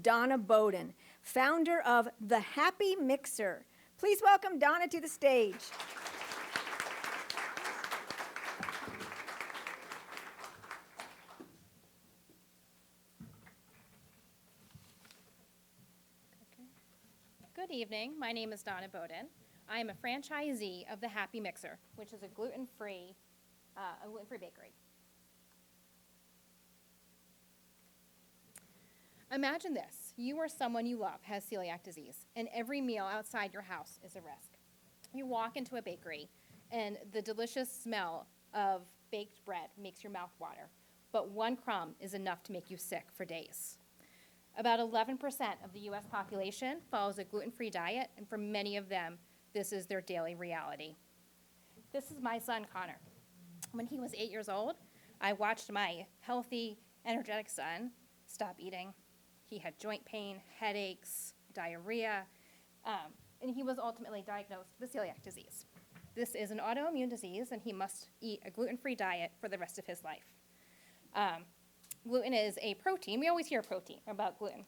Donna Boden, founder of the Happy Mixer. Please welcome Donna to the stage. Good evening. My name is Donna Boden. I am a franchisee of the Happy Mixer, which is a gluten-free bakery. Imagine this. You or someone you love has celiac disease, and every meal outside your house is a risk. You walk into a bakery, and the delicious smell of baked bread makes your mouth water, but one crumb is enough to make you sick for days. About 11% of the U.S. population follows a gluten-free diet, and for many of them, this is their daily reality. This is my son, Connor. When he was 8 years old, I watched my healthy, energetic son stop eating. He had joint pain, headaches, diarrhea, and he was ultimately diagnosed with celiac disease. This is an autoimmune disease, and he must eat a gluten-free diet for the rest of his life. Gluten is a protein. We always hear protein about gluten.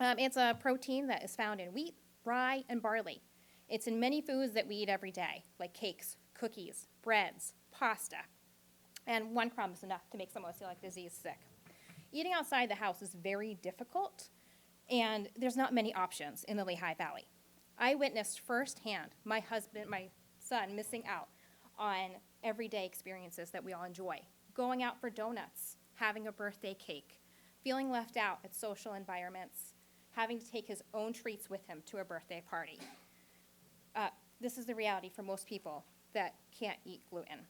It's a protein that is found in wheat, rye, and barley. It's in many foods that we eat every day, like cakes, cookies, breads, pasta. And one crumb is enough to make someone with celiac disease sick. Eating outside the house is very difficult, and there's not many options in the Lehigh Valley. I witnessed firsthand my son missing out on everyday experiences that we all enjoy. Going out for donuts, having a birthday cake, feeling left out at social environments, having to take his own treats with him to a birthday party. This is the reality for most people that can't eat gluten.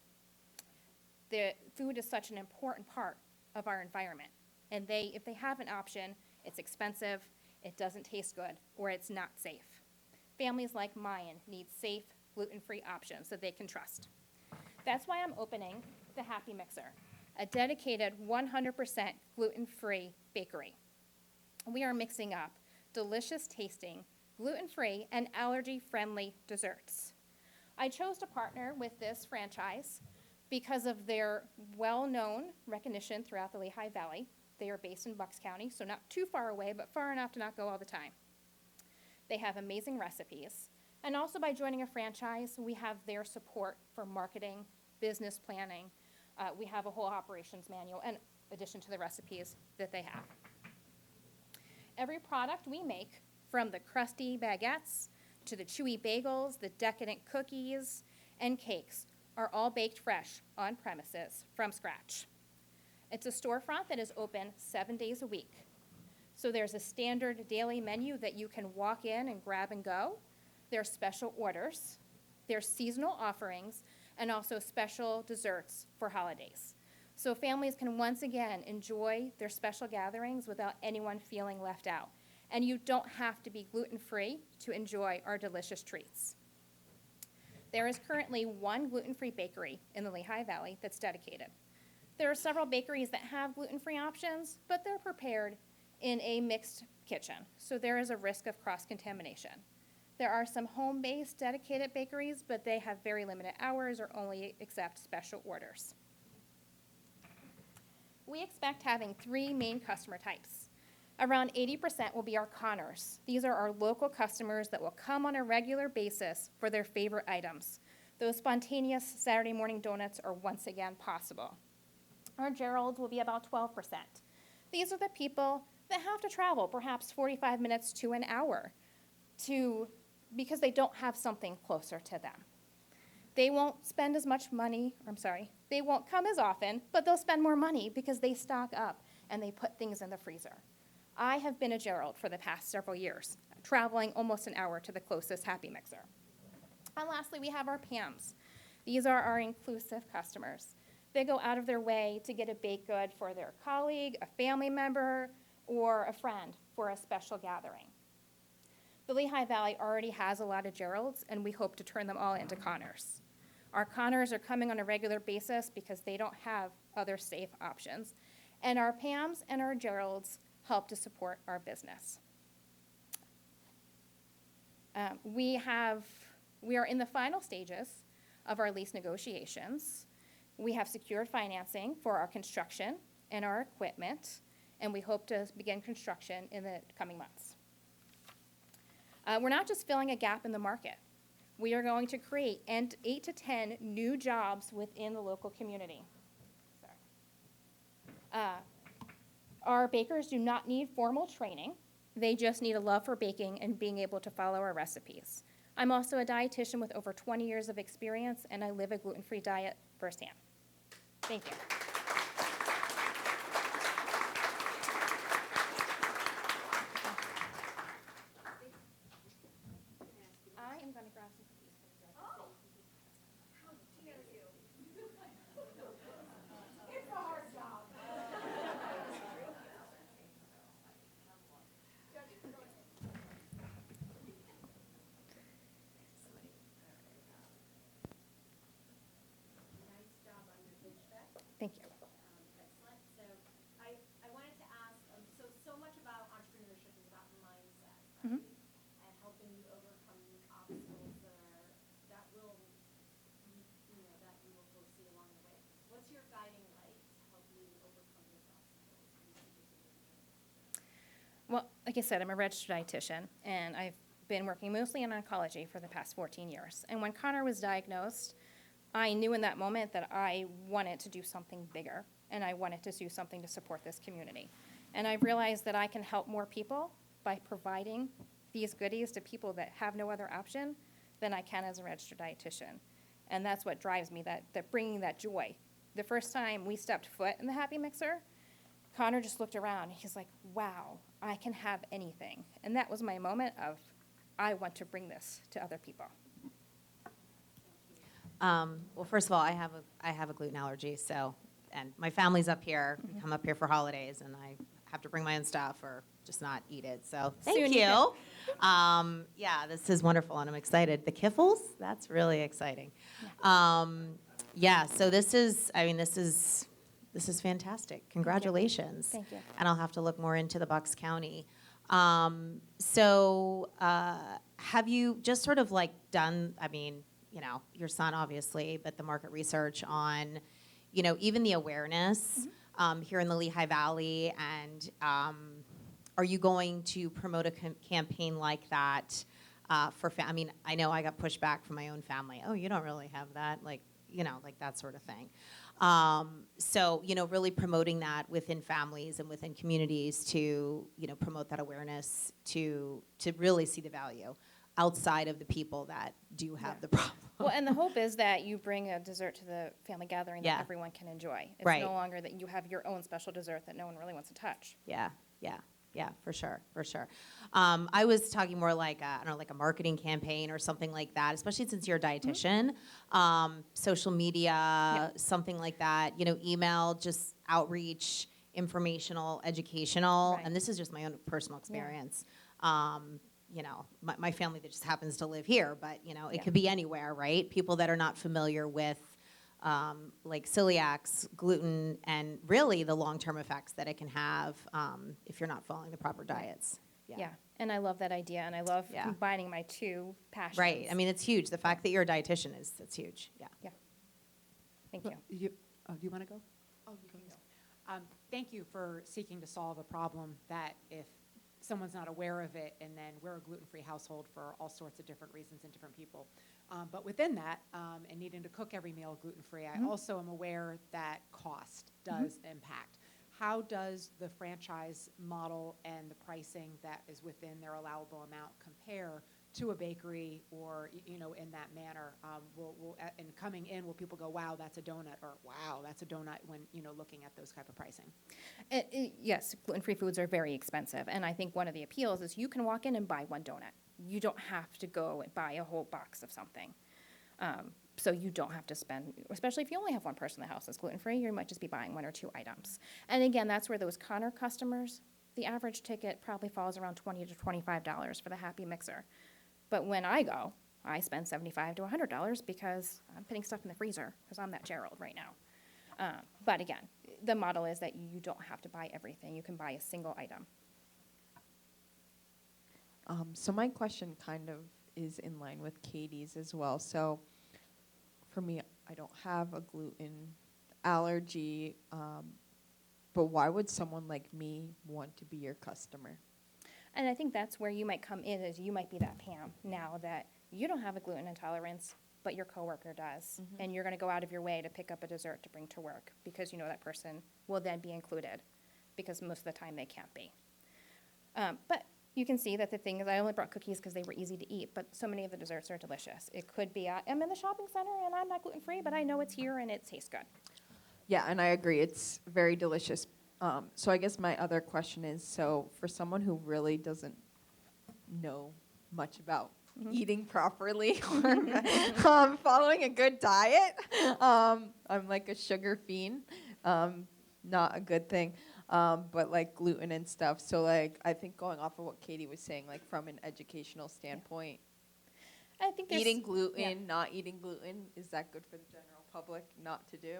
The food is such an important part of our environment, and if they have an option, it's expensive, it doesn't taste good, or it's not safe. Families like mine need safe, gluten-free options that they can trust. That's why I'm opening the Happy Mixer, a dedicated 100% gluten-free bakery. We are mixing up delicious tasting, gluten-free, and allergy-friendly desserts. I chose to partner with this franchise because of their well-known recognition throughout the Lehigh Valley. They are based in Bucks County, so not too far away, but far enough to not go all the time. They have amazing recipes. And also by joining a franchise, we have their support for marketing, business planning. We have a whole operations manual in addition to the recipes that they have. Every product we make, from the crusty baguettes to the chewy bagels, the decadent cookies, and cakes, are all baked fresh on premises from scratch. It's a storefront that is open 7 days a week. So there's a standard daily menu that you can walk in and grab and go. There's special orders. There's seasonal offerings, and also special desserts for holidays. So families can once again enjoy their special gatherings without anyone feeling left out. And you don't have to be gluten-free to enjoy our delicious treats. There is currently one gluten-free bakery in the Lehigh Valley that's dedicated. There are several bakeries that have gluten-free options, but they're prepared in a mixed kitchen, so there is a risk of cross-contamination. There are some home-based dedicated bakeries, but they have very limited hours or only accept special orders. We expect having 3 main customer types. Around 80% will be our Connors. These are our local customers that will come on a regular basis for their favorite items. Those spontaneous Saturday morning donuts are once again possible. Our Geralds will be about 12%. These are the people that have to travel perhaps 45 minutes to an hour because they don't have something closer to them. They won't spend as much money, they won't come as often, but they'll spend more money because they stock up and they put things in the freezer. I have been a Gerald for the past several years, traveling almost an hour to the closest Happy Mixer. And lastly, we have our Pams. These are our inclusive customers. They go out of their way to get a baked good for their colleague, a family member, or a friend for a special gathering. The Lehigh Valley already has a lot of Geralds, and we hope to turn them all into Connors. Our Connors are coming on a regular basis because they don't have other safe options. And our Pams and our Geralds help to support our business. We are in the final stages of our lease negotiations. We have secured financing for our construction and our equipment, and we hope to begin construction in the coming months. We're not just filling a gap in the market. We are going to create 8 to 10 new jobs within the local community. Our bakers do not need formal training. They just need a love for baking and being able to follow our recipes. I'm also a dietitian with over 20 years of experience, and I live a gluten-free diet firsthand. Thank you. I am going to grab some cookies for the judges. Oh, how dare you? It's a hard job. Nice job on your pitch deck. Thank you. Excellent. So I wanted to ask, so much about entrepreneurship is about mindset, Mhm. and helping you overcome obstacles that will, that you will foresee along the way. What's your guiding light to help you overcome those obstacles and see your journey? Well, like I said, I'm a registered dietitian, and I've been working mostly in oncology for the past 14 years. And when Connor was diagnosed, I knew in that moment that I wanted to do something bigger, and I wanted to do something to support this community. And I realized that I can help more people by providing these goodies to people that have no other option than I can as a registered dietitian. And that's what drives me, that bringing that joy. The first time we stepped foot in the Happy Mixer, Connor just looked around. He's like, wow, I can have anything. And that was my moment of, I want to bring this to other people. Well, first of all, I have a gluten allergy, so, and my family's up here. We come up here for holidays, and I have to bring my own stuff or just not eat it. So thank Soon you. Yeah, this is wonderful, and I'm excited. The Kiffles, that's really exciting. Yeah, so this is fantastic. Congratulations. Thank you. And I'll have to look more into the Bucks County. Have you just sort of like done, your son obviously, but the market research on, even the awareness here in the Lehigh Valley, and are you going to promote a campaign like that for, I know I got pushback from my own family. Oh, you don't really have that, like that sort of thing. Really promoting that within families and within communities to, promote that awareness to really see the value outside of the people that do have the problem. Well, and the hope is that you bring a dessert to the family gathering that everyone can enjoy. It's Right. no longer that you have your own special dessert that no one really wants to touch. Yeah, for sure. I was talking more like like a marketing campaign or something like that, especially since you're a dietitian. Social media, something like that. Email, just outreach, informational, educational, Right. and this is just my own personal experience. My family that just happens to live here, but it could be anywhere, right? People that are not familiar with like celiacs, gluten, and really the long-term effects that it can have if you're not following the proper diets. Yeah. And I love that idea, and I love combining my two passions. Right. It's huge. The fact that you're a dietitian that's huge. Yeah. Yeah. Thank you. Do you want to go? Oh, you can go. Thank you for seeking to solve a problem that if someone's not aware of it, and then we're a gluten-free household for all sorts of different reasons and different people. But within that, and needing to cook every meal gluten-free, I also am aware that cost does impact. How does the franchise model and the pricing that is within their allowable amount compare to a bakery or, in that manner? And coming in, will people go, wow, that's a donut, or wow, that's a donut when, looking at those type of pricing? Yes, gluten-free foods are very expensive, and I think one of the appeals is you can walk in and buy one donut. You don't have to go and buy a whole box of something. So you don't have to spend, especially if you only have one person in the house that's gluten-free, you might just be buying 1 or 2 items. And again, that's where those Connor customers, the average ticket probably falls around $20 to $25 for the Happy Mixer. But when I go, I spend $75 to $100 because I'm putting stuff in the freezer because I'm that Gerald right now. But again, the model is that you don't have to buy everything. You can buy a single item. So my question kind of is in line with Katie's as well. So for me, I don't have a gluten allergy, but why would someone like me want to be your customer? And I think that's where you might come in, is you might be that Pam now that you don't have a gluten intolerance, but your coworker does. And you're gonna go out of your way to pick up a dessert to bring to work because you know that person will then be included, because most of the time they can't be. But you can see that the thing is, I only brought cookies because they were easy to eat, but so many of the desserts are delicious. It could be, I'm in the shopping center and I'm not gluten-free, but I know it's here and it tastes good. Yeah, and I agree. It's very delicious. So I guess my other question is, so for someone who really doesn't know much about eating properly or following a good diet, I'm like a sugar fiend. Not a good thing. But like gluten and stuff. So like I think going off of what Katie was saying, like from an educational standpoint, I think there's, eating gluten, yeah. not eating gluten, is that good for the general public not to do?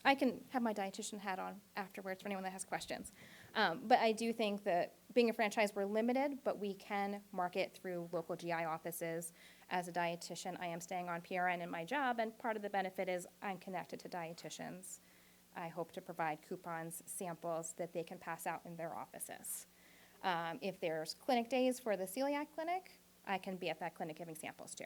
I can have my dietitian hat on afterwards for anyone that has questions. But I do think that being a franchise, we're limited, but we can market through local GI offices. As a dietitian, I am staying on PRN in my job, and part of the benefit is I'm connected to dietitians. I hope to provide coupons, samples that they can pass out in their offices. If there's clinic days for the celiac clinic, I can be at that clinic giving samples too.